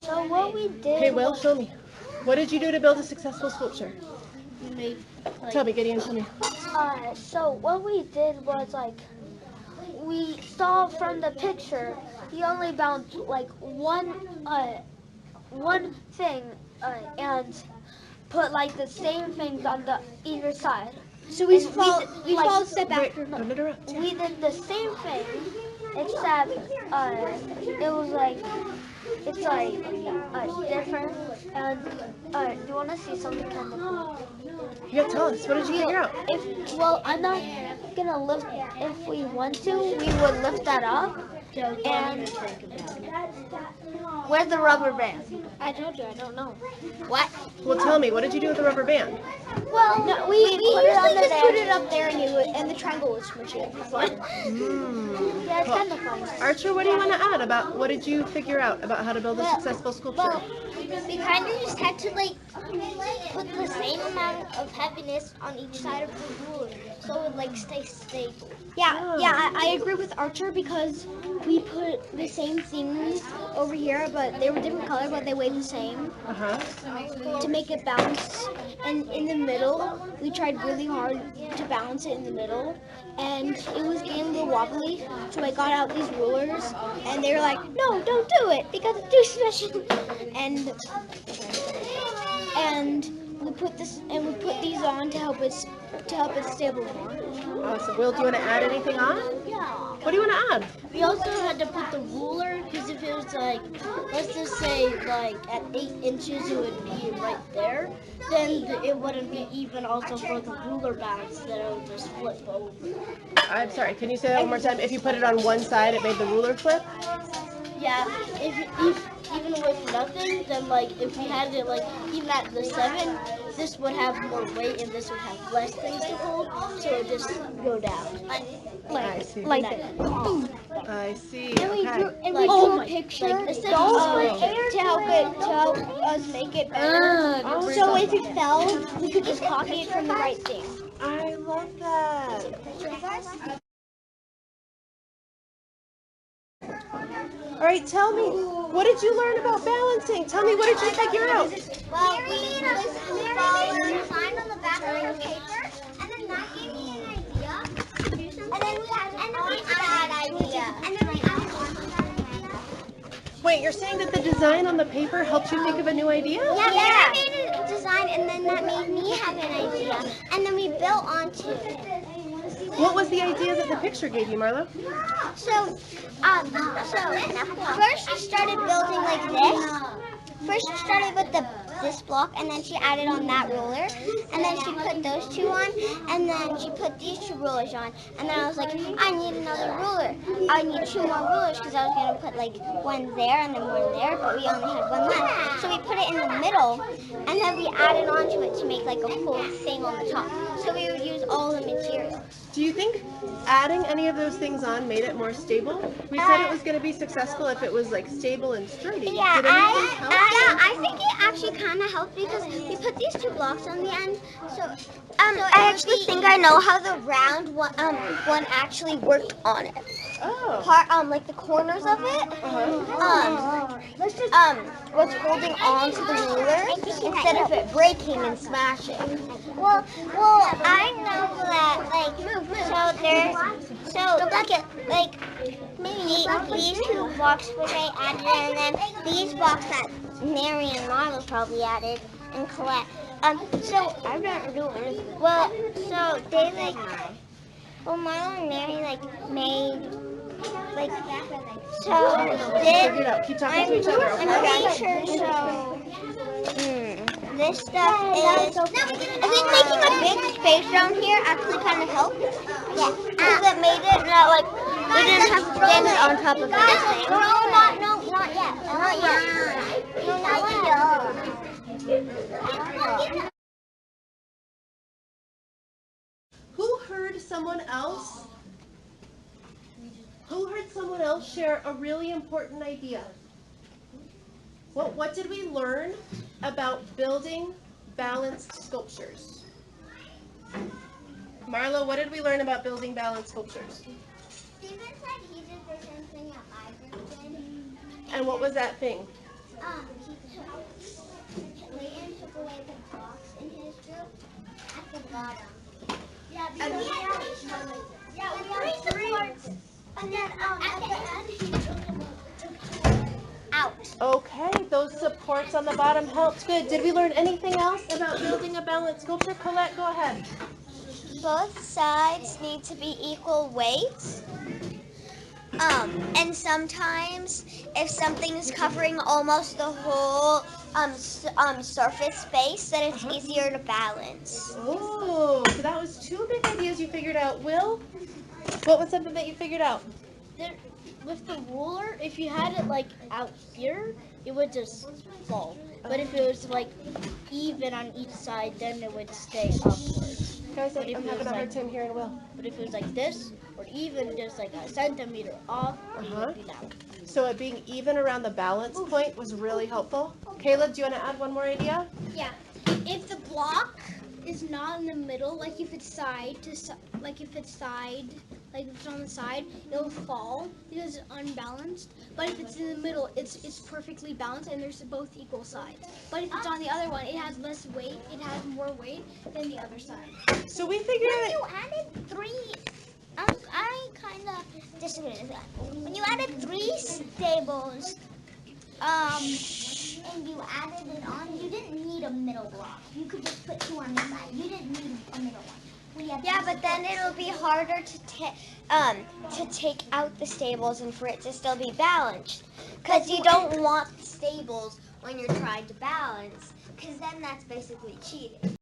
So what we did Hey, Will, show me. What did you do to build a successful sculpture? Tell me, Gideon, tell me. so what we did was we saw from the picture he only bounced one thing and put the same things on the either side. So we And followed step Wait, after. don't interrupt. we did the same thing except it was it's different. And do you want to see something kind of cool? Yeah, tell us. What did you figure out? I'm not gonna lift. If we want to, we would lift that up. And where's the rubber band? I told you, I don't know. What? Well, tell me, what did you do with the rubber band? Well, No, we usually just put it up there and the triangle was smushy for fun. Yeah, it's kind of fun. Archer, what do you want to add about what did you figure out about how to build a successful sculpture? We kind of just had to put the same amount of heaviness on each side of the ruler so it would stay stable. Yeah, I agree with Archer because we put the same things over here, but they were different color, but they weighed the same to make it bounce. And in the middle, we tried really hard to balance it in the middle, and it was getting a little wobbly. So I got out these rulers, and they were like, "No, don't do it because it's too special." And we put these on to help it stable more. Awesome. Will, do you want to add anything on? Yeah. What do you want to add? We also had to put the ruler because if it was let's just say at 8 inches, it would be right there. Then it wouldn't be even also for the ruler balance. Then it would just flip over. I'm sorry, can you say that one more time? If you put it on one side, it made the ruler flip? Yeah. If even with nothing, then if we had it even at the 7, this would have more weight and this would have less things to hold, so it would just go down. I see. that. Boom. I see. And we Okay. drew a picture to help us make it better. So if it fell, we could just copy it from the right thing. I love that. All right, tell me, what did you learn about balancing? Tell me, what did you figure out? Well, we followed the design on the back of the paper, and then that gave me an idea to do something. And then we added Wait, you're saying that the design on the paper helped you think of a new idea? Yeah, I made a design, and then that made me have an idea, and then we built onto it. What was the idea that the picture gave you, Marlo? So first she started building like this. First she started with this block, and then she added on that ruler, and then she put those two on, and then she put these two rulers on, and then I was like, I need another ruler. I need 2 more rulers because I was going to put one there and then one there, but we only had one left. So we put it in the middle, and then we added onto it to make a full thing on the top. So we would use all the materials. Do you think adding any of those things on made it more stable? We said it was going to be successful if it was stable and sturdy. Yeah, Did anything help? I think it actually kind of helped because we put these 2 blocks on the end. So I actually think I know how the round one actually worked on it. Oh. The corners of it. Was holding on to the ruler instead of it breaking and smashing. Well, I know that these 2 blocks which I added, and then these blocks that Mary and Marlo probably added, and Colette. So I don't do anything. Well, so they Marlo and Mary made. Figure it out. Keep talking to each other, okay? I'm pretty sure so. This stuff is. I think making a big space down here actually kind of helped. Yeah. Because it made it not we didn't have to stand it on top of anything. No, not yet. Not yet. No, not yet. Who heard someone else? Who heard someone else share a really important idea? What did we learn about building balanced sculptures? Marlo, what did we learn about building balanced sculptures? Steven said he did the same thing that I did. And what was that thing? Layton took away the box in his group at the bottom. Yeah, And we had three supports. And then at the end he took them out. Okay, those supports on the bottom helped. Good. Did we learn anything else about building a balanced sculpture? Colette, go ahead. Both sides need to be equal weight. And sometimes if something is covering almost the whole surface space, then it's easier to balance. Oh, so that was two big ideas you figured out. Will, what was something that you figured out? With the ruler, if you had it like out here, it would just fall. But if it was like even on each side, then it would stay upwards. Guys, I'm having a hard time hearing Will. But if it was like this, or even just like a centimeter off, it would be down. So it being even around the balance point was really helpful. Caleb, do you want to add one more idea? Yeah. If the block is not in the middle, like if it's side to like if it's on the side, it'll fall because it's unbalanced. But if it's in the middle, it's perfectly balanced and there's both equal sides. But if it's on the other one, it has less weight. It has more weight than the other side. So we figured When out. you added three, I kind of disagree with that. When you added three stables, and you added it on, you didn't need a middle block. You could just put two on the side. You didn't need a middle one. Yeah, but then it'll be harder to take out the stables and for it to still be balanced. Because you don't want the stables when you're trying to balance, because then that's basically cheating.